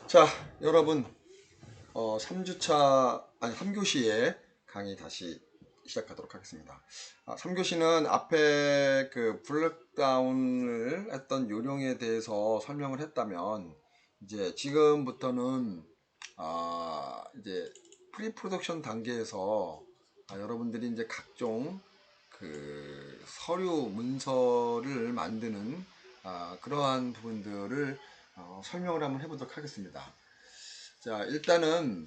자, 여러분, 3주차, 아니, 3교시에 강의 다시 시작하도록 하겠습니다. 3교시는 앞에 그 블랙다운을 했던 요령에 대해서 설명을 했다면, 이제 지금부터는, 이제 프리 프로덕션 단계에서 여러분들이 이제 각종 그 서류 문서를 만드는 그러한 부분들을 설명을 한번 해보도록 하겠습니다. 자, 일단은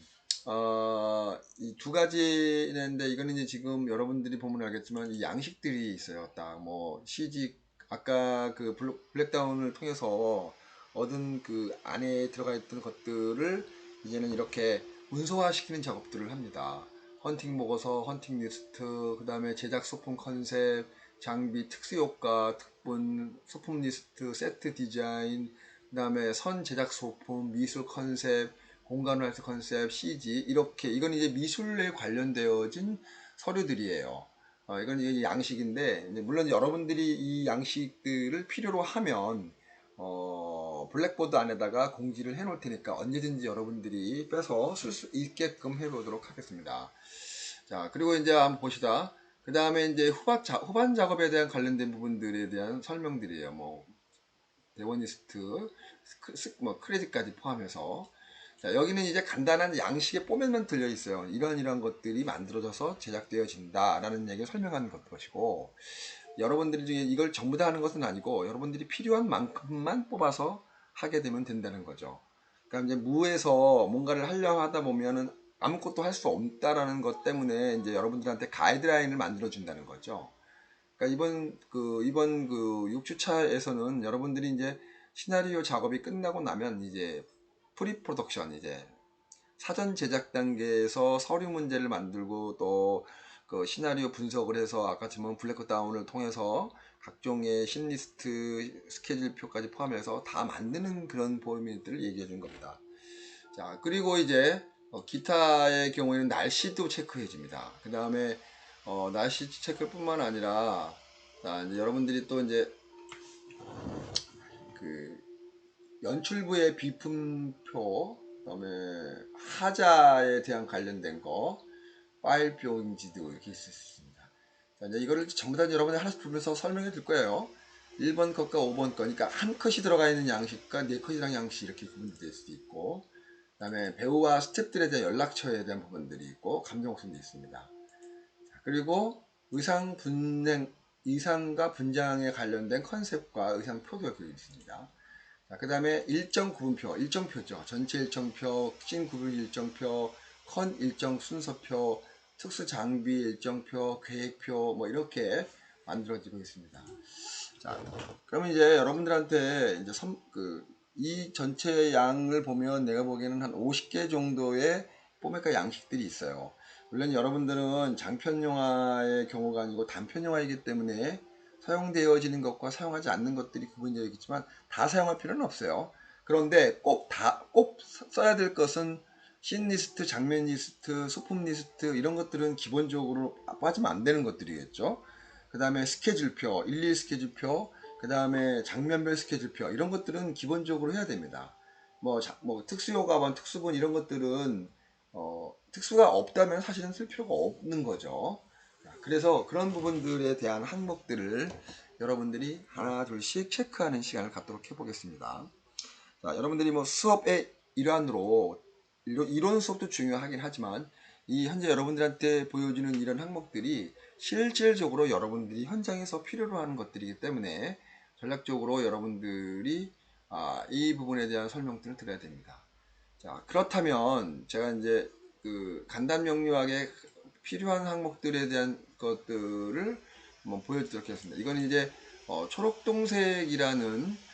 이 두 가지인데 이거는 이제 지금 여러분들이 보면 알겠지만 이 양식들이 있어요. 딱 뭐 CG 아까 그 블랙다운을 통해서 얻은 그 안에 들어가 있던 것들을 이제는 이렇게 문서화 시키는 작업들을 합니다. 헌팅 보고서, 헌팅 리스트, 그 다음에 제작 소품 컨셉, 장비 특수 효과, 특본, 소품 리스트, 세트 디자인, 그 다음에 선 제작 소품, 미술 컨셉, 공간 활성 컨셉, CG 이렇게 이건 이제 미술에 관련되어진 서류들이에요. 이건 이제 양식인데 물론 여러분들이 이 양식들을 필요로 하면 블랙보드 안에다가 공지를 해 놓을 테니까 언제든지 여러분들이 빼서 쓸 수 있게끔 해 보도록 하겠습니다. 자, 그리고 이제 한번 보시다. 그 다음에 이제 후반 작업에 대한 관련된 부분들에 대한 설명들이에요. 뭐 대원리스트, 뭐 크레딧까지 포함해서. 자, 여기는 이제 간단한 양식의 포맷만 들려 있어요. 이런 것들이 만들어져서 제작되어진다라는 얘기를 설명하는 것이고, 여러분들이 중에 이걸 전부 다 하는 것은 아니고 여러분들이 필요한 만큼만 뽑아서 하게 되면 된다는 거죠. 그러니까 이제 무에서 뭔가를 하려고 하다 보면은 아무것도 할 수 없다라는 것 때문에 이제 여러분들한테 가이드라인을 만들어 준다는 거죠. 그러니까 이번 6주차에서는 여러분들이 이제 시나리오 작업이 끝나고 나면 이제 프리 프로덕션, 이제 사전 제작 단계에서 서류 문제를 만들고 또 그 시나리오 분석을 해서 아까처럼 블랙 다운을 통해서 각종의 신리스트 스케줄표까지 포함해서 다 만드는 그런 포맷들을 얘기해 준 겁니다. 자, 그리고 이제 기타의 경우에는 날씨도 체크해 줍니다. 그 다음에 날씨 체크뿐만 아니라, 자, 이제 여러분들이 또 이제 그 연출부의 비품표, 그다음에 하자에 대한 관련된 거, 파일표 인지도 이렇게 있을 수 있습니다. 자, 이제 이거를 전부 다 여러분이 하나씩 보면서 설명해 드릴 거예요. 1번 컷과 5번 컷, 그러니까 한 컷이 들어가 있는 양식과 네 컷이랑 양식이 이렇게 구분될 수도 있고, 그다음에 배우와 스태프들에 대한 연락처에 대한 부분들이 있고, 감정 없음도 있습니다. 그리고 의상과 분장에 관련된 컨셉과 의상표도 여기 있습니다. 그 다음에 일정 구분표, 일정표죠. 전체 일정표, 씬 구분 일정표, 컨 일정 순서표, 특수 장비 일정표, 계획표, 뭐 이렇게 만들어지고 있습니다. 자, 그러면 이제 여러분들한테 이제 이 전체 양을 보면 내가 보기에는 한 50개 정도의 포맷과 양식들이 있어요. 물론 여러분들은 장편 영화의 경우가 아니고 단편 영화이기 때문에 사용되어지는 것과 사용하지 않는 것들이 구분되어 있겠지만 다 사용할 필요는 없어요. 그런데 꼭 써야 될 것은 씬 리스트, 장면 리스트, 소품 리스트 이런 것들은 기본적으로 빠지면 안 되는 것들이겠죠. 그 다음에 스케줄표, 일일 스케줄표, 그 다음에 장면별 스케줄표 이런 것들은 기본적으로 해야 됩니다. 뭐 특수효과본, 특수본 이런 것들은 특수가 없다면 사실은 쓸 필요가 없는 거죠. 그래서 그런 부분들에 대한 항목들을 여러분들이 하나 둘씩 체크하는 시간을 갖도록 해보겠습니다. 자, 여러분들이 뭐 수업의 일환으로 이론 수업도 중요하긴 하지만 이 현재 여러분들한테 보여주는 이런 항목들이 실질적으로 여러분들이 현장에서 필요로 하는 것들이기 때문에 전략적으로 여러분들이 이 부분에 대한 설명들을 드려야 됩니다. 자, 그렇다면 제가 이제 그 간단 명료하게 필요한 항목들에 대한 것들을 한번 보여드리도록 하겠습니다. 이건 이제 초록동색이라는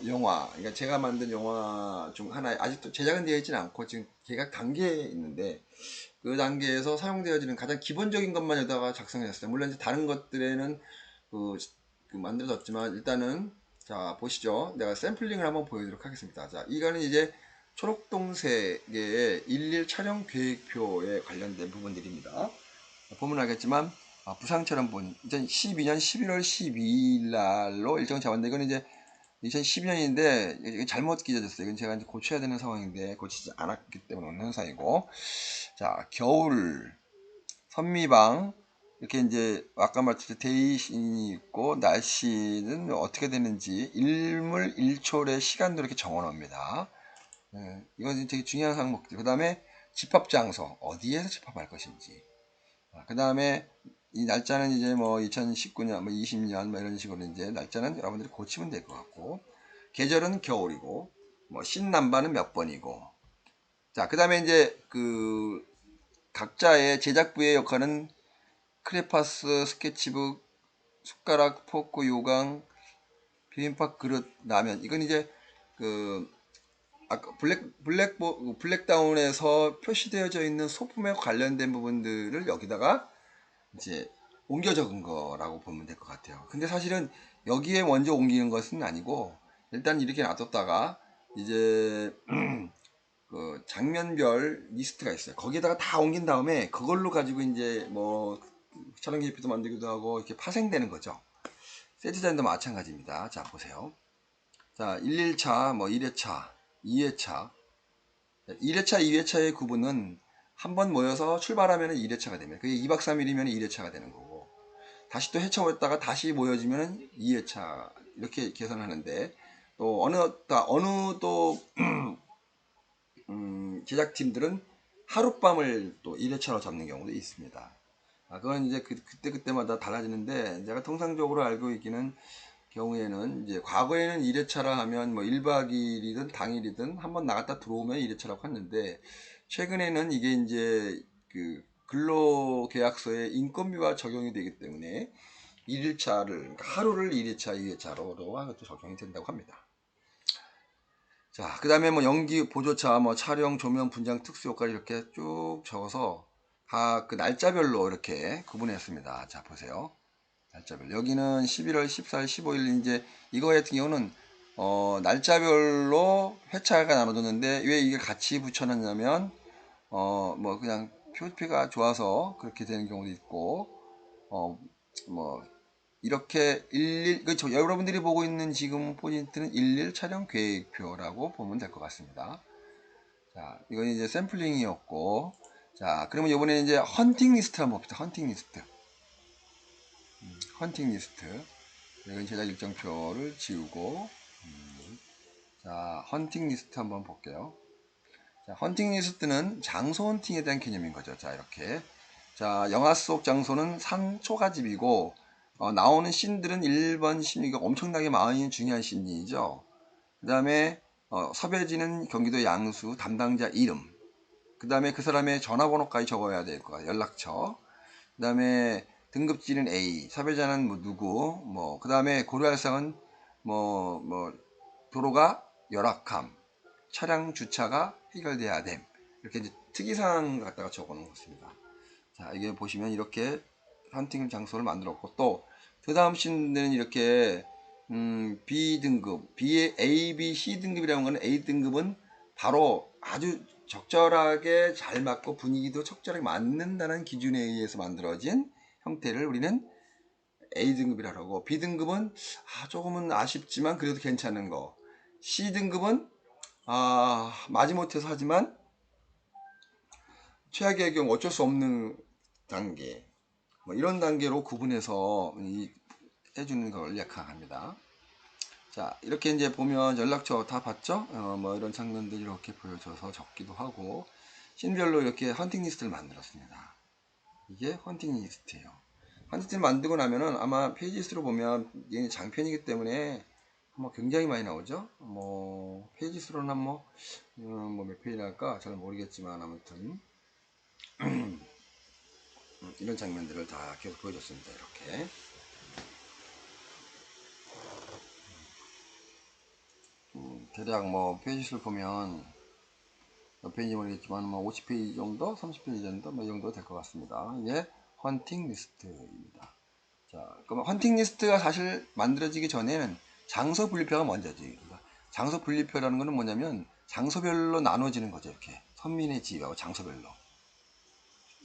영화, 그러니까 제가 만든 영화 중 하나, 아직도 제작은 되어 있지는 않고 지금 제작 단계에 있는데 그 단계에서 사용되어지는 가장 기본적인 것만 여기다가 작성했어요. 물론 이제 다른 것들에는 그, 만들어졌지만 일단은 자 보시죠. 내가 샘플링을 한번 보여드리도록 하겠습니다. 자, 이거는 이제 초록동색의 일일 촬영 계획표에 관련된 부분들입니다. 보면 알겠지만 부상처럼 본 2012년 11월 12일 날로 일정 잡았는데 이건 이제 2012년인데 이게 잘못 기재됐어요. 이건 제가 이제 고쳐야 되는 상황인데 고치지 않았기 때문에 오는 현상이고. 자, 겨울 선미방 이렇게 이제 아까 말했듯이 데이신이 있고 날씨는 어떻게 되는지 일물 일초의 시간도 이렇게 적어 놓습니다. 이건 되게 중요한 항목들. 그 다음에 집합 장소 어디에서 집합할 것인지. 그 다음에 이 날짜는 이제 뭐 2019년, 뭐 20년 뭐 이런 식으로 이제 날짜는 여러분들이 고치면 될 것 같고, 계절은 겨울이고, 뭐 신남반은 몇 번이고. 자, 그 다음에 이제 그 각자의 제작부의 역할은 크레파스, 스케치북, 숟가락, 포크, 요강, 비빔밥 그릇, 라면. 이건 이제 그 아까 블랙다운에서 표시되어져 있는 소품에 관련된 부분들을 여기다가 이제 옮겨 적은 거라고 보면 될 것 같아요. 근데 사실은 여기에 먼저 옮기는 것은 아니고 일단 이렇게 놔뒀다가 이제 그 장면별 리스트가 있어요. 거기에다가 다 옮긴 다음에 그걸로 가지고 이제 뭐 촬영 계획표도 만들기도 하고 이렇게 파생되는 거죠. 세트장도 마찬가지입니다. 자, 보세요. 자, 1일차, 뭐 1회차, 2회차. 1회차, 2회차의 구분은 한 번 모여서 출발하면 1회차가 됩니다. 그게 2박 3일이면 1회차가 되는 거고, 다시 또 헤쳐왔다가 다시 모여지면 2회차 이렇게 계산하는데, 또 어느 또 제작팀들은 하룻밤을 또 1회차로 잡는 경우도 있습니다. 그건 이제 그때마다 달라지는데, 제가 통상적으로 알고 있기는 경우에는 이제 과거에는 1회차라 하면 뭐 1박 2일이든 당일이든 한번 나갔다 들어오면 1회차라고 했는데, 최근에는 이게 이제 그 근로계약서에 인건비와 적용이 되기 때문에 1일차를 그러니까 하루를 1회차, 2회차로 또 적용이 된다고 합니다. 자, 그 다음에 뭐 연기, 보조차, 뭐 촬영, 조명, 분장, 특수효과를 이렇게 쭉 적어서 각 그 날짜별로 이렇게 구분했습니다. 자, 보세요. 날짜별. 여기는 11월 14일, 15일 이제 이거 같은 경우는 날짜별로 회차가 나눠졌는데 왜 이게 같이 붙여놨냐면 뭐 그냥 표피가 좋아서 그렇게 되는 경우도 있고 뭐 이렇게 그렇죠. 여러분들이 보고 있는 지금 포인트는 일일 촬영 계획표라고 보면 될 것 같습니다. 자, 이건 이제 샘플링이었고, 자, 그러면 이번에 이제 헌팅 리스트 한번 봅시다. 헌팅 리스트. 헌팅 리스트. 이건 제작 일정표를 지우고, 자, 헌팅 리스트 한번 볼게요. 자, 헌팅 리스트는 장소 헌팅에 대한 개념인 거죠. 자, 이렇게. 자, 영화 속 장소는 산 초가집이고, 나오는 씬들은 1번 씬, 이거 엄청나게 많이 중요한 씬이죠. 그 다음에, 섭외지는 경기도 양수, 담당자 이름. 그 다음에 그 사람의 전화번호까지 적어야 될 거야. 연락처. 그 다음에 등급지는 A, 섭외자는 뭐 누구, 뭐, 그 다음에 고려할 사항은 뭐, 도로가 열악함, 차량 주차가 해결돼야 됨. 이렇게 이제 특이사항 갖다가 적어 놓은 것입니다. 자, 이게 보시면 이렇게 헌팅 장소를 만들었고, 또, 그 다음 씬들은 이렇게, B등급, A, B, C 등급이라는 거는 A 등급은 바로 아주 적절하게 잘 맞고 분위기도 적절하게 맞는다는 기준에 의해서 만들어진 형태를 우리는 A등급이라고 하고, B등급은 조금은 아쉽지만 그래도 괜찮은 거, C등급은 마지못해서 하지만 최악의 경우 어쩔 수 없는 단계, 뭐 이런 단계로 구분해서 해주는 걸 약화합니다. 자, 이렇게 이제 보면 연락처 다 봤죠? 뭐 이런 장면들이 이렇게 보여져서 적기도 하고, 씬별로 이렇게 헌팅 리스트를 만들었습니다. 이게 헌팅 리스트예요. 헌팅 리스트를 만들고 나면은 아마 페이지 수로 보면 얘는 장편이기 때문에 뭐 굉장히 많이 나오죠? 뭐 페이지 수로는 몇 페이지 날까 잘 모르겠지만 아무튼 이런 장면들을 다 계속 보여줬습니다. 이렇게. 대략 뭐 페이지 수를 보면 몇 페이지 모르겠지만 뭐 50페이지 정도, 30페이지 정도, 뭐 이 정도 될 것 같습니다. 이게 헌팅 리스트입니다. 자, 그럼 헌팅 리스트가 사실 만들어지기 전에는 장소 분리표가 먼저지. 그러니까 장소 분리표라는 거는 뭐냐면 장소별로 나눠지는 거죠. 이렇게 선민의 집하고 장소별로,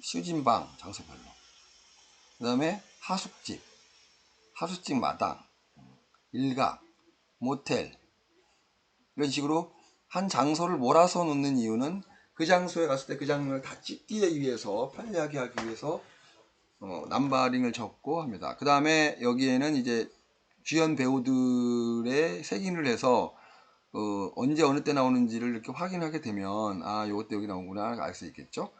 수진방 장소별로. 그 다음에 하숙집, 하숙집 마당, 일각, 모텔 이런 식으로 한 장소를 몰아서 놓는 이유는 그 장소에 갔을 때 그 장면을 다 찍기 위해서 편리하게 하기 위해서 넘버링을 적고 합니다. 그 다음에 여기에는 이제 주연 배우들의 색인을 해서 언제 어느 때 나오는지를 이렇게 확인하게 되면 아 요것도 여기 나오구나 알 수 있겠죠.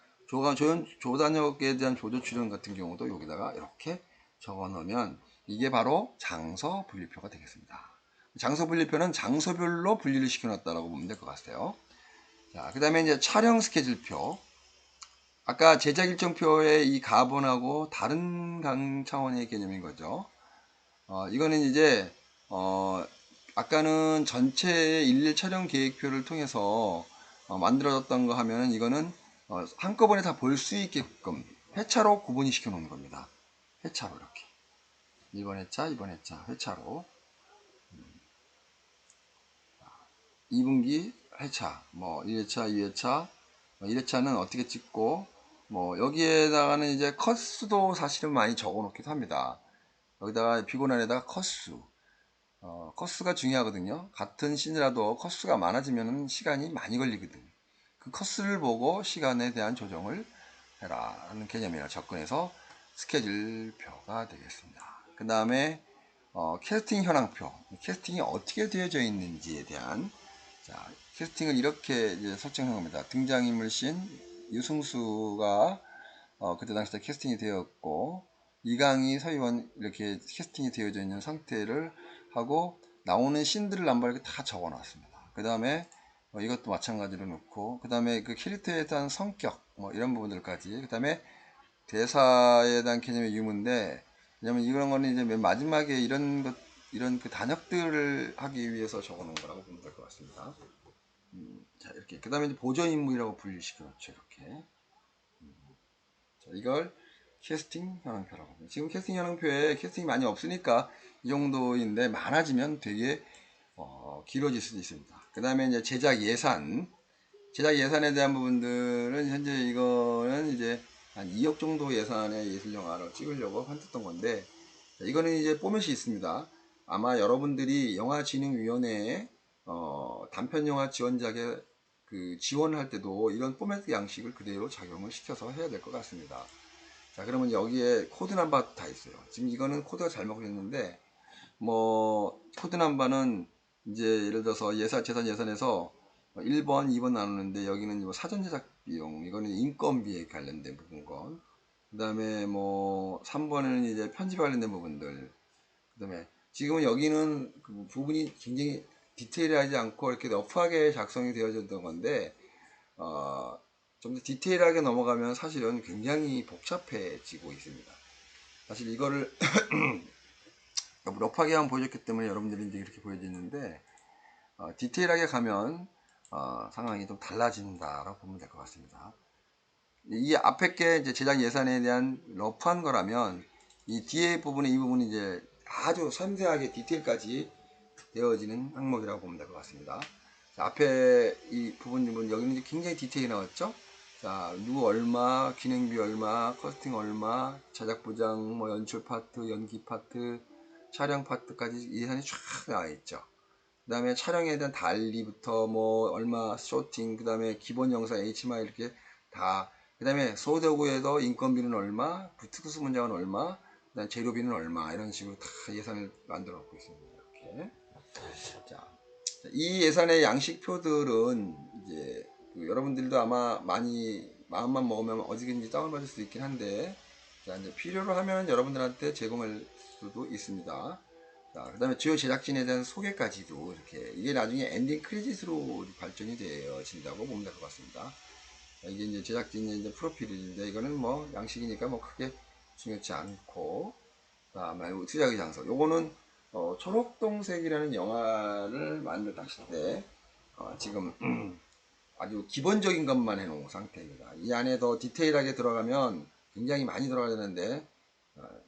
조단역에 대한 조조 출연 같은 경우도 여기다가 이렇게 적어 놓으면 이게 바로 장소 분리표가 되겠습니다. 장소 분리표는 장소별로 분리를 시켜놨다라고 보면 될 것 같아요. 자, 그 다음에 이제 촬영 스케줄표. 아까 제작 일정표의 이 가번하고 다른 차원의 개념인 거죠. 이거는 이제 아까는 전체 일일 촬영 계획표를 통해서 만들어졌던 거 하면은 이거는 한꺼번에 다 볼 수 있게끔 회차로 구분이 시켜 놓는 겁니다. 회차로 이렇게 1번 회차, 2번 회차, 회차로 2분기 회차, 뭐 1회차, 2회차, 1회차는 어떻게 찍고 뭐 여기에다가는 이제 컷수도 사실은 많이 적어 놓기도 합니다. 여기다가 비고난에다가 컷수 컷수가 중요하거든요. 같은 씬이라도 컷수가 많아지면 시간이 많이 걸리거든. 그 컷수를 보고 시간에 대한 조정을 해라 라는 개념이라 접근해서 스케줄표가 되겠습니다. 그 다음에 캐스팅 현황표, 캐스팅이 어떻게 되어져 있는지에 대한 자, 캐스팅을 이렇게 이제 설정한 겁니다. 등장인물 씬 유승수가 그때 당시 때 캐스팅이 되었고 이강희, 서희원 이렇게 캐스팅이 되어져 있는 상태를 하고 나오는 씬들을 남발하게 다 적어 놨습니다. 그 다음에 이것도 마찬가지로 놓고 그 다음에 그 캐릭터에 대한 성격 뭐 이런 부분들까지 그 다음에 대사에 대한 개념의 유무인데 왜냐면 이런 거는 이제 맨 마지막에 이런 그 단역들을 하기 위해서 적어 놓은 거라고 보면 될 것 같습니다. 자 이렇게 그 다음에 이제 보조 인물이라고 분류시켜 놓죠. 이렇게 자, 이걸 캐스팅 현황표라고 합니다. 지금 캐스팅 현황표에 캐스팅이 많이 없으니까 이 정도인데 많아지면 되게 길어질 수도 있습니다. 그 다음에 이제 제작 예산에 대한 부분들은 현재 이거는 이제 한 2억 정도 예산의 예술 영화를 찍으려고 한했던 건데 이거는 이제 포맷이 있습니다. 아마 여러분들이 영화진흥위원회에 단편 영화 지원작에 그 지원을 할 때도 이런 포맷 양식을 그대로 작용을 시켜서 해야 될 것 같습니다. 자 그러면 여기에 코드 넘버 다 있어요. 지금 이거는 코드가 잘 먹혀있는데 뭐 코드 넘버는 이제 예를 들어서 재산 예산에서 1번, 2번 나누는데 여기는 뭐 사전 제작 비용 이거는 인건비에 관련된 부분건 그 다음에 뭐 3번은 이제 편집에 관련된 부분들 그 다음에 지금은 여기는 그 부분이 굉장히 디테일하지 않고 이렇게 러프하게 작성이 되어졌던 건데 좀 더 디테일하게 넘어가면 사실은 굉장히 복잡해지고 있습니다. 사실 이거를 러프하게만 보여줬기 때문에 여러분들이 이제 이렇게 보여지는데 디테일하게 가면 상황이 좀 달라진다라고 보면 될 것 같습니다. 이 앞에 게 이제 제작 예산에 대한 러프한 거라면 이 뒤에 부분에 이 부분이 이제 아주 섬세하게 디테일까지 되어지는 항목이라고 보면 될 것 같습니다. 자, 앞에 이 부분 여기는 굉장히 디테일이 나왔죠. 자, 누구 얼마, 기능비 얼마, 커스팅 얼마, 제작 부장, 뭐 연출 파트, 연기 파트, 촬영 파트까지 예산이 쫙 나와 있죠. 그 다음에 촬영에 대한 달리부터 뭐 얼마 쇼팅, 그 다음에 기본 영상 HMI 이렇게 다, 그 다음에 소도구에서 인건비는 얼마, 특수 문장은 얼마, 그 다음에 재료비는 얼마 이런 식으로 다 예산을 만들어 놓고 있습니다. 이렇게. 자, 이 예산의 양식표들은 이제 여러분들도 아마 많이 마음만 먹으면 어디든지 다운받을 수 있긴 한데 자, 이제 필요로 하면 여러분들한테 제공할 수도 있습니다. 자, 그 다음에 주요 제작진에 대한 소개까지도 이렇게 이게 나중에 엔딩 크레딧으로 발전이 되어진다고 보면 될 것 같습니다. 자, 이게 이제 제작진의 이제 프로필인데 이거는 뭐 양식이니까 뭐 크게 중요치 않고 다음에 투자의 장소 요거는 초록동색이라는 영화를 만들었을 때 지금 아주 기본적인 것만 해놓은 상태입니다. 이 안에 더 디테일하게 들어가면 굉장히 많이 들어가야 되는데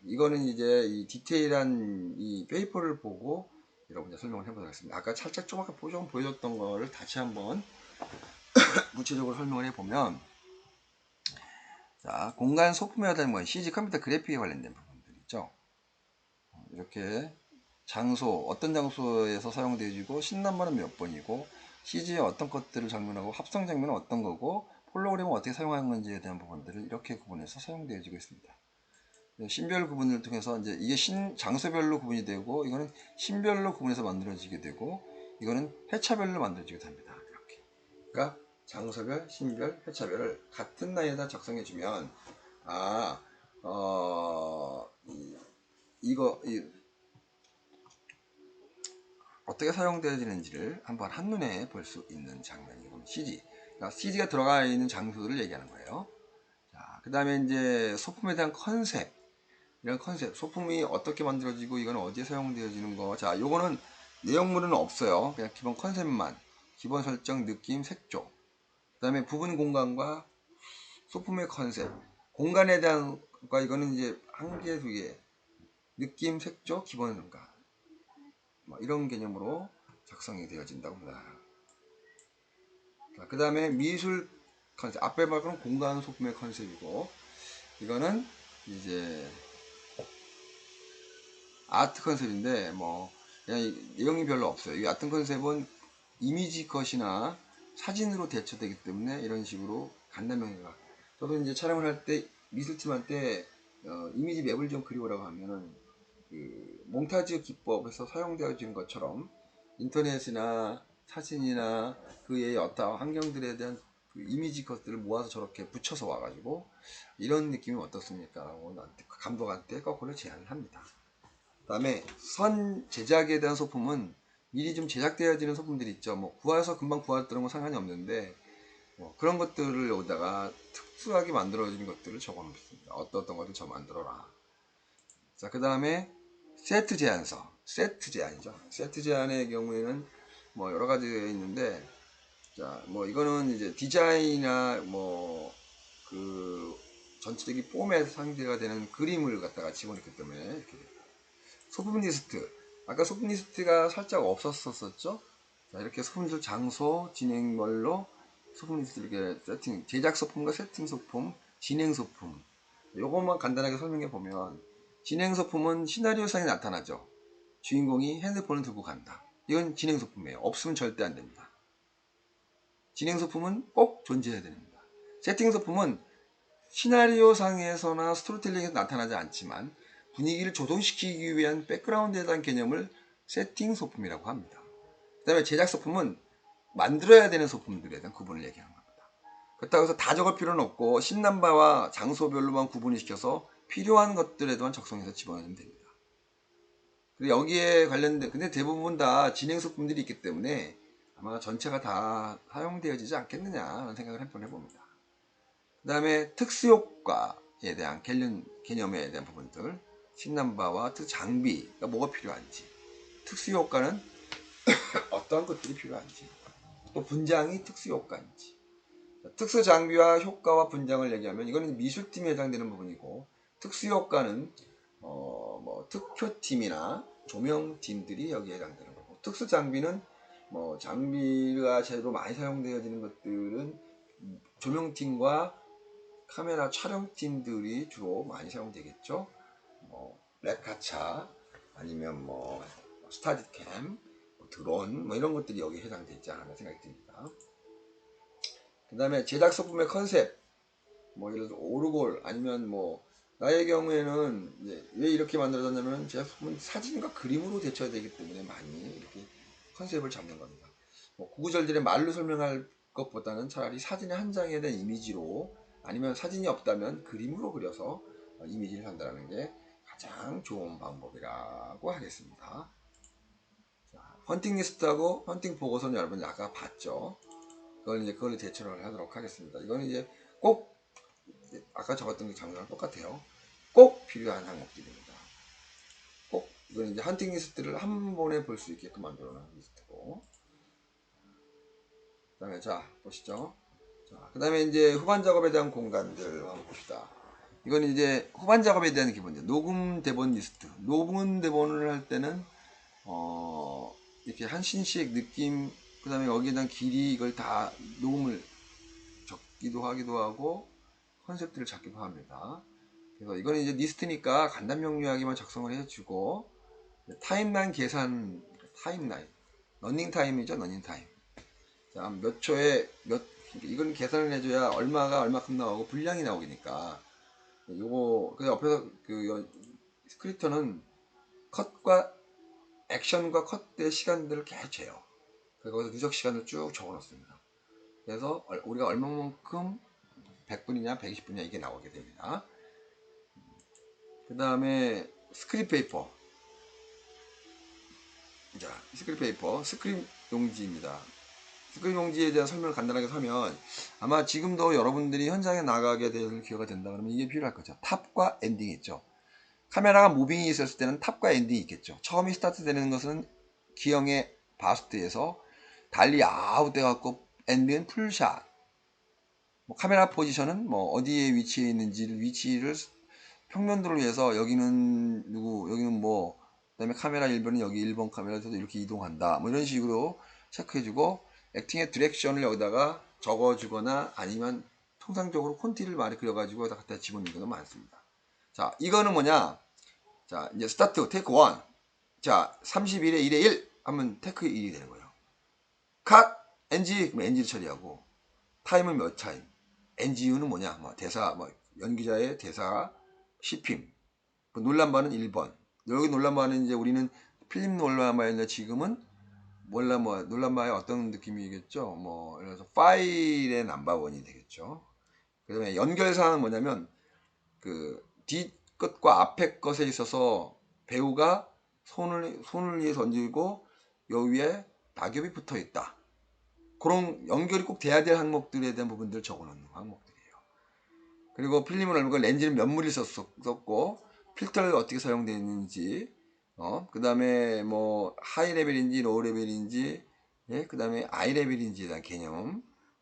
이거는 이제 이 디테일한 이 페이퍼를 보고 여러분들 설명을 해보도록 하겠습니다. 아까 살짝 좀 보여줬던 거를 다시 한번 구체적으로 설명을 해보면 자 공간 소품에 관련된 CG 컴퓨터 그래픽에 관련된 부분들 있죠. 이렇게 장소, 어떤 장소에서 사용되어지고 신남바는 몇 번이고 CG의 어떤 것들을 장면하고 합성 장면은 어떤 거고 홀로그램은 어떻게 사용하는 건지에 대한 부분들을 이렇게 구분해서 사용되어지고 있습니다. 신별 구분을 통해서 이제 이게 장소별로 구분이 되고 이거는 신별로 구분해서 만들어지게 되고 이거는 회차별로 만들어지게 됩니다. 이렇게. 그러니까 장소별, 신별, 회차별을 같은 라인에다 작성해 주면 어떻게 사용되어지는지를 한번 한눈에 볼 수 있는 장면이고 CG. 그러니까 CG가 들어가 있는 장소들을 얘기하는 거예요. 자, 그 다음에 이제 소품에 대한 컨셉. 이런 컨셉, 소품이 어떻게 만들어지고 이건 어디에 사용되어지는 거. 자, 요거는 내용물은 없어요. 그냥 기본 컨셉만, 기본 설정, 느낌, 색조. 그 다음에 부분 공간과 소품의 컨셉, 공간에 대한 거. 이거는 이제 한 개, 두 개, 느낌, 색조, 기본 공간, 뭐 이런 개념으로 작성이 되어진다고 합니다. 그 다음에 미술 컨셉, 앞에 말고는 공간 소품의 컨셉이고 이거는 이제 아트 컨셉인데 뭐 그냥 내용이 별로 없어요. 이 아트 컨셉은 이미지 컷이나 사진으로 대처되기 때문에 이런 식으로 간단명료가. 저도 이제 촬영을 할 때 미술팀한테 이미지 맵을 좀 그리우라고 하면은 그 몽타주 기법에서 사용되어지는 것처럼 인터넷이나 사진이나 그 외의 어떤 환경들에 대한 그 이미지 컷들을 모아서 저렇게 붙여서 와가지고 이런 느낌이 어떻습니까? 라고 감독한테 거꾸로 제안을 합니다. 그 다음에 선 제작에 대한 소품은 미리 좀 제작되어지는 소품들이 있죠. 뭐 구해서 금방 구하더라도 뭐 상관이 없는데 뭐 그런 것들을 여기다가 특수하게 만들어지는 것들을 적어놓습니다. 어떤 것을 저 만들어라. 자, 그 다음에 세트 제안서. 세트 제안이죠. 세트 제안의 경우에는 뭐 여러 가지가 있는데, 자, 뭐 이거는 이제 디자인이나 뭐 그 전체적인 폼에 상대가 되는 그림을 갖다가 집어넣기 때문에 이렇게 소품 리스트. 아까 소품 리스트가 살짝 없었었죠. 자, 이렇게 소품들 장소, 진행별로 소품 리스트 이렇게 세팅, 제작 소품과 세팅 소품, 진행 소품. 요것만 간단하게 설명해 보면 진행 소품은 시나리오상에 나타나죠. 주인공이 핸드폰을 들고 간다. 이건 진행 소품이에요. 없으면 절대 안 됩니다. 진행 소품은 꼭 존재해야 됩니다. 세팅 소품은 시나리오상에서나 스토리텔링에서 나타나지 않지만 분위기를 조성시키기 위한 백그라운드에 대한 개념을 세팅 소품이라고 합니다. 그 다음에 제작 소품은 만들어야 되는 소품들에 대한 구분을 얘기하는 겁니다. 그렇다고 해서 다 적을 필요는 없고 신남바와 장소별로만 구분을 시켜서 필요한 것들에만 적성해서 집어넣으면 됩니다. 그리고 여기에 관련된 근데 대부분 다 진행 소품들이 있기 때문에 아마 전체가 다 사용되어지지 않겠느냐라는 생각을 한번 해봅니다. 그 다음에 특수효과에 대한 개념에 대한 부분들, 신남바와 장비가 뭐가 필요한지, 특수효과는 어떤 것들이 필요한지, 또 분장이 특수효과인지. 특수장비와 효과와 분장을 얘기하면 이거는 미술팀에 해당되는 부분이고, 특수효과는 뭐 특효팀이나 조명팀들이 여기에 해당되는 거고, 특수장비는 뭐 장비가 제대로 많이 사용되어지는 것들은 조명팀과 카메라 촬영팀들이 주로 많이 사용되겠죠. 뭐 레카차 아니면 뭐 스타디캠, 드론 뭐 이런 것들이 여기에 해당되지 않나 생각이 듭니다. 그 다음에 제작 소품의 컨셉, 뭐 예를 들어 오르골 아니면 뭐 나의 경우에는 왜 이렇게 만들어졌냐면 제작 소품은 사진과 그림으로 대처해야 되기 때문에 많이 이렇게 컨셉을 잡는 겁니다. 뭐 구구절절에 말로 설명할 것보다는 차라리 사진의 한 장에 대한 이미지로 아니면 사진이 없다면 그림으로 그려서 이미지를 한다는 게 가장 좋은 방법이라고 하겠습니다. 자, 헌팅 리스트하고 헌팅 보고서는 여러분 아까 봤죠? 그걸 대처를 하도록 하겠습니다. 이거는 이제 꼭 아까 적었던 장면랑 똑같아요. 꼭 필요한 항목들입니다. 꼭 이거는 이제 헌팅 리스트를 한 번에 볼 수 있게끔 만들어 놓은 리스트고. 그 다음에 자 보시죠. 그 다음에 이제 후반 작업에 대한 공간들 한번 봅시다. 이건 이제 후반 작업에 대한 기본이죠. 녹음 대본 리스트. 녹음 대본을 할 때는 이렇게 한 씬씩 느낌, 그 다음에 여기에 대한 길이 이걸 다 녹음을 적기도 하기도 하고 컨셉들을 잡기도 합니다. 그래서 이거는 이제 리스트니까 간단 명료하게만 작성을 해주고 타임라인 계산, 타임라인. 러닝 타임이죠, 러닝 타임. 자, 몇 초에 이건 계산을 해줘야 얼마가 얼마큼 나오고 분량이 나오니까. 요거, 그 옆에서 스크립터는 컷과 액션과 컷의 시간들을 계속 재요. 거기서 누적 시간을 쭉 적어 놓습니다. 그래서 우리가 얼마만큼 100분이냐 120분이냐 이게 나오게 됩니다. 그 다음에 스크립 페이퍼. 자, 스크립 페이퍼, 스크립 용지입니다. 스크립 용지에 대한 설명을 간단하게 하면 아마 지금도 여러분들이 현장에 나가게 될 기회가 된다 그러면 이게 필요할 거죠. 탑과 엔딩이 있죠. 카메라가 무빙이 있었을 때는 탑과 엔딩이 있겠죠. 처음이 스타트 되는 것은 기형의 바스트에서 달리 아웃 돼갖고 엔딩은 풀샷. 카메라 포지션은 어디에 위치해 있는지를 위치를 평면도를 위해서 여기는 누구, 여기는 그다음에 카메라 1번은 여기 1번 카메라에서도 이렇게 이동한다. 이런 식으로 체크해주고 액팅의 디렉션을 여기다가 적어주거나 아니면 통상적으로 콘티를 많이 그려가지고 여기다 갖다 집어넣는 경우가 많습니다. 자, 이거는 뭐냐? 자, 이제 스타트 테이크 1. 자, 31에 1에 1 하면 테이크 1이 되는 거예요. 컷 NG 그럼 NG를 처리하고 타임은 몇 타임? NGU는 뭐냐? 대사 연기자의 대사 씹힘. 그 논란반은 1번. 여기 논란반은 이제 우리는 필름 논란반인데 지금은 논란반의 어떤 느낌이겠죠? 예를 들어서 파일의 넘버원이 되겠죠. 그 다음에 연결사항은 뭐냐면 뒷것과 앞에 것에 있어서 배우가 손을 위에 던지고 요 위에 낙엽이 붙어 있다. 그런 연결이 꼭 돼야 될 항목들에 대한 부분들을 적어 놓는 항목들이에요. 그리고 필름을 얼고 렌즈는 몇 mm를 썼고 필터를 어떻게 사용되어 있는지 그 다음에 하이 레벨인지 로우 레벨인지 그 다음에 아이 레벨인지에 대한 개념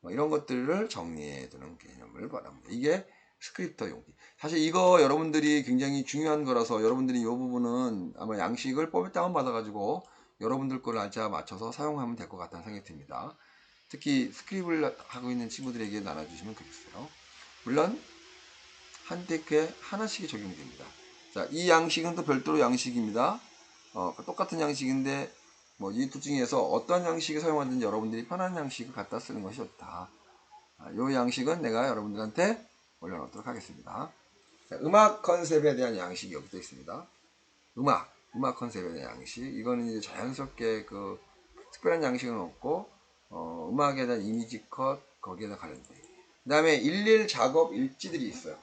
이런 것들을 정리해 두는 개념을 말합니다. 이게 스크립터 용기. 사실 이거 여러분들이 굉장히 중요한 거라서 여러분들이 이 부분은 아마 양식을 다운 받아 가지고 여러분들 걸 날짜 맞춰서 사용하면 될 것 같다는 생각이 듭니다. 특히 스크립을 하고 있는 친구들에게 나눠주시면 좋겠어요. 물론 한 테크에 하나씩이 적용이 됩니다. 자, 이 양식은 또 별도로 양식입니다. 똑같은 양식인데 이 둘 중에서 어떤 양식을 사용하든지 여러분들이 편한 양식을 갖다 쓰는 것이 좋다. 이 양식은 내가 여러분들한테 올려놓도록 하겠습니다. 자, 음악 컨셉에 대한 양식이 여기 또 있습니다. 음악 컨셉에 대한 양식. 이거는 이제 자연스럽게 특별한 양식은 없고 음악에 대한 이미지 컷 거기에다 관련돼. 그 다음에 일일 작업 일지들이 있어요.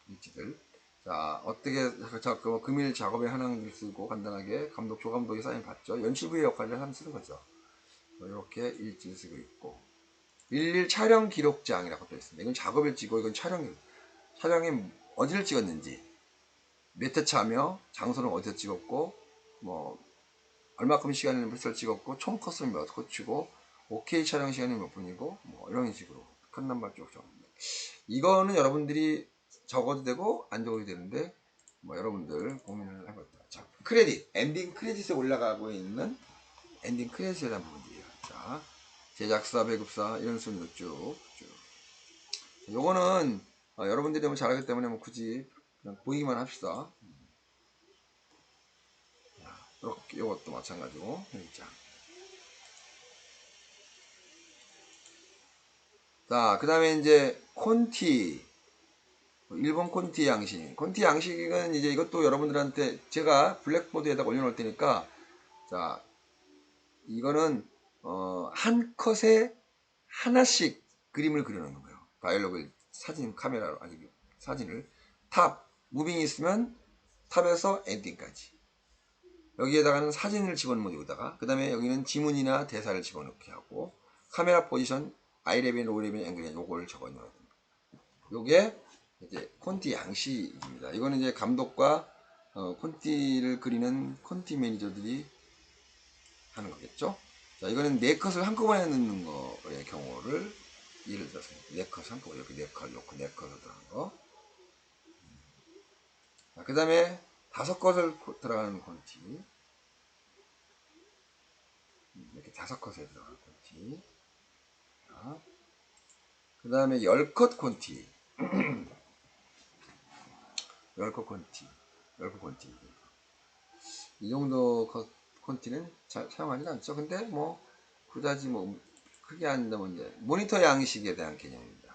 일지들. 자, 어떻게 금일 작업에 한항을 쓰고 간단하게 조감독이 사인 받죠. 연출부의 역할을 하면 쓰는 거죠. 이렇게 일지를 쓰고 있고 일일 촬영 기록장이라고 또 있습니다. 이건 작업일지고 이건 촬영이 어디를 찍었는지 몇 회차며 장소는 어디서 찍었고 얼마큼 시간을 몇을 찍었고 총 컷은 몇 컷이고 OK 촬영 시간이 몇 분이고 이런 식으로 컷 넘버 쭉 적습니다. 이거는 여러분들이 적어도 되고 안 적어도 되는데 여러분들 고민을 해볼게요. 자, 크레딧 엔딩 크레딧에 올라가고 있는 엔딩 크레딧에 대한 부분들이에요. 자, 제작사 배급사 이런 순으로 쭉 요거는 여러분들이 너무 잘하기 때문에 굳이 그냥 보기만 합시다. 이렇게 이것도 마찬가지고 자, 그 다음에 이제 콘티 일본 콘티 양식. 콘티 양식은 이제 이것도 여러분들한테 제가 블랙보드에다 올려놓을 테니까 자, 이거는 한 컷에 하나씩 그림을 그려놓는 거예요. 다이얼로그 사진 카메라로 아니 사진을 탑 무빙이 있으면 탑에서 엔딩까지 여기에다가는 사진을 집어넣는 여기다가 그 다음에 여기는 지문이나 대사를 집어넣게 하고 카메라 포지션 아이레벨 로우레벨 앵글 요걸 적어넣어야 됩니다. 요게 이제 콘티 양식입니다. 이거는 이제 감독과 콘티를 그리는 콘티 매니저들이 하는 거겠죠. 자, 이거는 네 컷을 한꺼번에 넣는 거의 경우를 예를 들어서 네 컷 한꺼번에 이렇게 네 컷 놓고 네 컷을 들어간 거. 그 다음에 5컷을 들어가는 콘티 이렇게 5컷에 들어가는 콘티. 그 다음에 10컷 콘티 10컷 콘티 이 정도 콘티는 잘 사용하지 않죠. 근데 뭐 그다지 뭐 크게 한다면 이제 모니터 양식에 대한 개념입니다.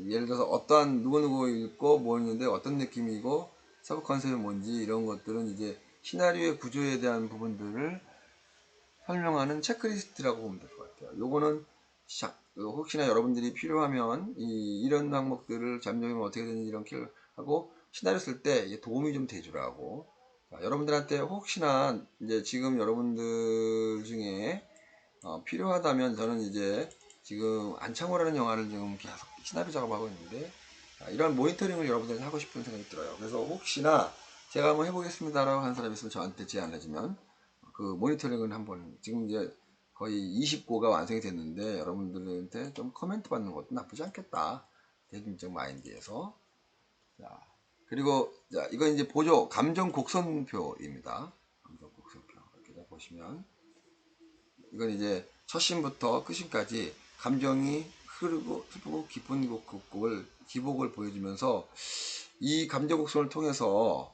예를 들어서 어떠한 누구누구 읽고 뭐 있는데 어떤 느낌이고 서브 컨셉이 뭔지 이런 것들은 이제 시나리오의 구조에 대한 부분들을 설명하는 체크리스트라고 보면 될 것 같아요. 요거는 혹시나 여러분들이 필요하면 이런 항목들을 잠정이면 어떻게 되는지 이런 킬 하고 시나리오 쓸 때 도움이 좀 되주라고. 여러분들한테 혹시나 이제 지금 여러분들 중에 필요하다면 저는 이제 지금 안창호라는 영화를 지금 계속 시나리오 작업하고 있는데 이런 모니터링을 여러분들한테 하고 싶은 생각이 들어요. 그래서 혹시나 제가 한번 해보겠습니다라고 하는 사람이 있으면 저한테 제안해주면 그 모니터링을 한번 지금 이제 거의 20고가 완성이 됐는데 여러분들한테 좀 코멘트 받는 것도 나쁘지 않겠다. 대중적 마인드에서. 자, 그리고 자, 이건 이제 보조 감정 곡선표입니다. 감정 곡선표 이렇게 보시면 이건 이제 첫 씬부터 끝신까지 감정이 흐르고 슬프고 기쁜 기복을 보여주면서 이 감정 곡선을 통해서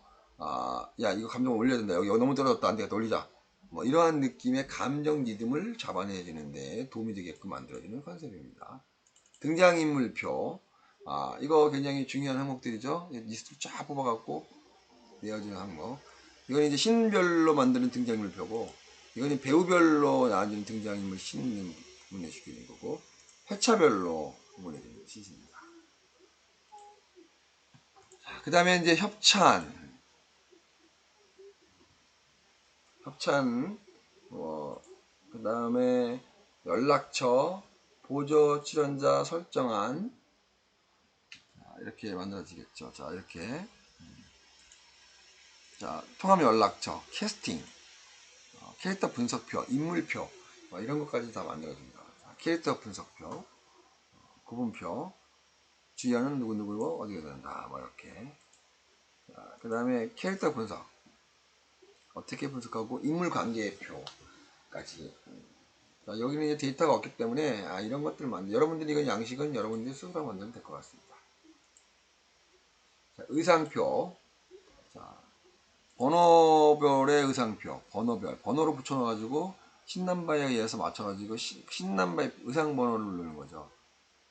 야 이거 감정 올려야 된다. 여기 너무 떨어졌다. 안 되겠다. 올리자. 뭐 이러한 느낌의 감정 리듬을 잡아내주는데 도움이 되게끔 만들어주는 컨셉입니다. 등장인물표. 이거 굉장히 중요한 항목들이죠. 리스트를 쫙 뽑아갖고 내어지는 항목. 이건 이제 신별로 만드는 등장인물표고, 이거는 배우별로 나눠지는 등장인물 신을 구분해주는 거고, 회차별로 구분해주는 시입니다. 그 다음에 이제 협찬, 그 다음에 연락처, 보조 출연자 설정안, 이렇게 만들어지겠죠. 자, 이렇게. 자, 통합 연락처, 캐스팅, 캐릭터 분석표, 인물표, 이런 것까지 다 만들어줍니다. 캐릭터 분석표, 구분표, 주연은 누구누구고 어디가 된다. 뭐 이렇게. 그 다음에 캐릭터 분석, 어떻게 분석하고 인물 관계표까지. 자, 여기는 이제 데이터가 없기 때문에 이런 것들을 여러분들이 이건 양식은 여러분들이 스스로 만들면 될 것 같습니다. 자, 의상표. 자, 번호별의 의상표, 번호로 붙여놔가지고 신남바에 의해서 맞춰가지고 신남바의 의상 번호를 누르는 거죠.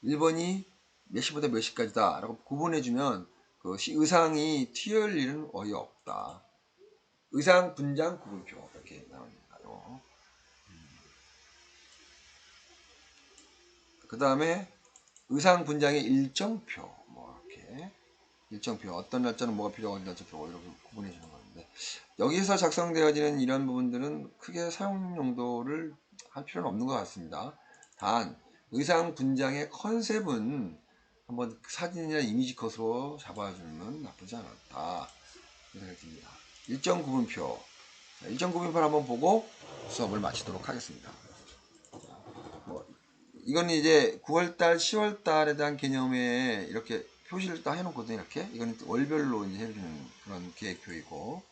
1번이 몇 시부터 몇 시까지다 라고 구분해주면 그 의상이 튀어올 일은 거의 없다. 의상 분장 구분표 이렇게 나옵니다. 그 다음에 의상 분장의 일정표 뭐 이렇게 일정표 어떤 날짜는 뭐가 필요한 날짜표 이렇게 구분해 주는 건데 여기서 작성되어지는 이런 부분들은 크게 사용 용도를 할 필요는 없는 것 같습니다. 단 의상 분장의 컨셉은 한번 사진이나 이미지 컷으로 잡아주면 나쁘지 않았다 생각이 듭니다. 일정 구분표 일정 구분표를 한번 보고 수업을 마치도록 하겠습니다. 이건 이제 9월달, 10월달에 대한 개념에 이렇게 표시를 딱 해놓거든요. 이렇게 이거는 월별로 이제 해주는 그런 계획표이고,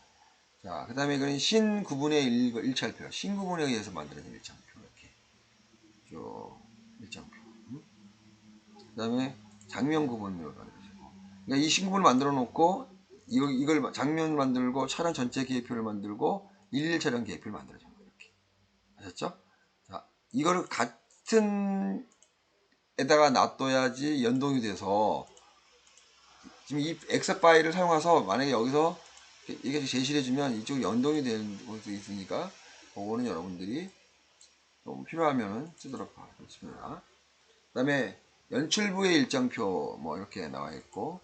자, 그 다음에 이거는 신구분의 일찰표, 신구분에 의해서 만들어진 일정표 이렇게 쭉 일정표. 그 다음에 장면 구분으로 만들어지고, 그러니까 이 신구분을 만들어 놓고 이걸 장면 만들고 촬영 전체 계획표를 만들고 일일 촬영 계획표를 만들어준 거예요. 이렇게 아셨죠? 자, 이거를 같은 에다가 놔둬야지 연동이 돼서 지금 이 엑셀 파일을 사용해서 만약에 여기서 이게 제시를 해주면 이쪽 연동이 되는 것도 있으니까 그거는 여러분들이 좀 필요하면 쓰도록 하겠습니다. 그 다음에 연출부의 일정표 뭐 이렇게 나와 있고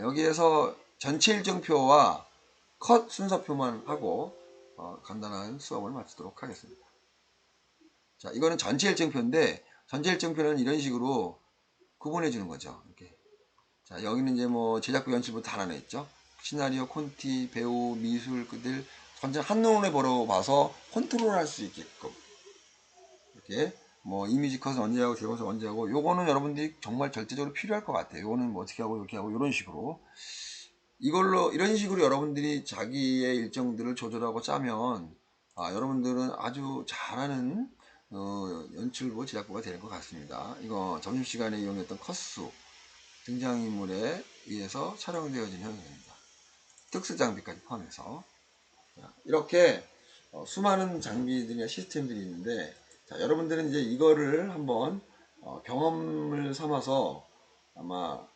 여기에서 전체 일정표와 컷 순서표만 하고 간단한 수업을 마치도록 하겠습니다. 자, 이거는 전체 일정표인데 전체 일정표는 이런 식으로 구분해 주는 거죠. 이렇게. 자, 여기는 이제 뭐 제작부 연출부터 하나 냈죠. 시나리오, 콘티, 배우, 미술 그들 완전 한눈에 보러봐서 컨트롤 할 수 있게끔 이렇게 뭐 이미지 컷은 언제 하고 제공서 언제 하고 요거는 여러분들이 정말 절대적으로 필요할 것 같아요. 요거는 뭐 어떻게 하고 이렇게 하고 이런 식으로 이런 식으로 여러분들이 자기의 일정들을 조절하고 짜면 여러분들은 아주 잘하는 연출부 제작부가 되는 것 같습니다. 이거 점심시간에 이용했던 컷수 등장인물에 의해서 촬영되어진 현상입니다. 특수 장비까지 포함해서. 자, 이렇게 수많은 장비들이나 시스템들이 있는데, 자, 여러분들은 이제 이거를 한번 경험을 삼아서 아마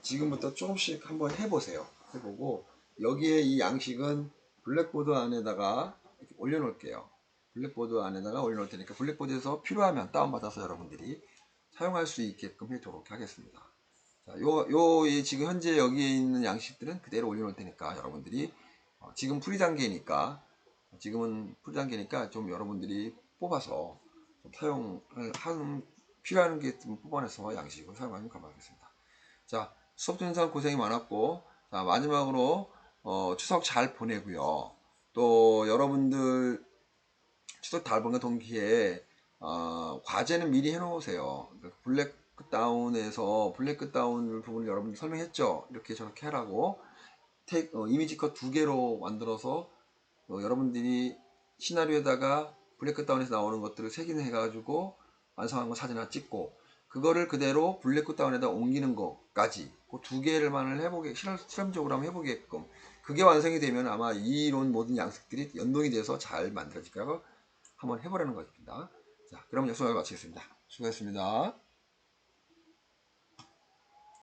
지금부터 조금씩 한번 해보세요. 해보고 여기에 이 양식은 블랙보드 안에다가 이렇게 올려놓을게요. 블랙보드 안에다가 올려놓을 테니까 블랙보드에서 필요하면 다운받아서 여러분들이 사용할 수 있게끔 해도록 하겠습니다. 자, 지금 현재 여기에 있는 양식들은 그대로 올려놓을 테니까 여러분들이 지금은 풀이 단계니까 좀 여러분들이 뽑아서 좀 사용을 하는 필요한 게 좀 뽑아내서 양식을 사용하면 감사하겠습니다. 자, 수업 듣는 사람 고생이 많았고, 자, 마지막으로 추석 잘 보내고요. 또 여러분들 추석 달방과 동기에 과제는 미리 해놓으세요. 블랙 다운 부분을 여러분들 설명했죠. 이렇게 저렇게 하라고 이미지 컷 2개로 만들어서 여러분들이 시나리오에다가 블랙 다운에서 나오는 것들을 색인해 가지고 완성한 거 사진 하나 찍고 그거를 그대로 블랙 다운에다 옮기는 것까지 그 2개를만을 실험적으로 한번 해보게끔 그게 완성이 되면 아마 이론 모든 양식들이 연동이 돼서 잘 만들어질 거라고 한번 해보려는 것입니다. 자, 그럼 약속을 마치겠습니다. 수고하셨습니다.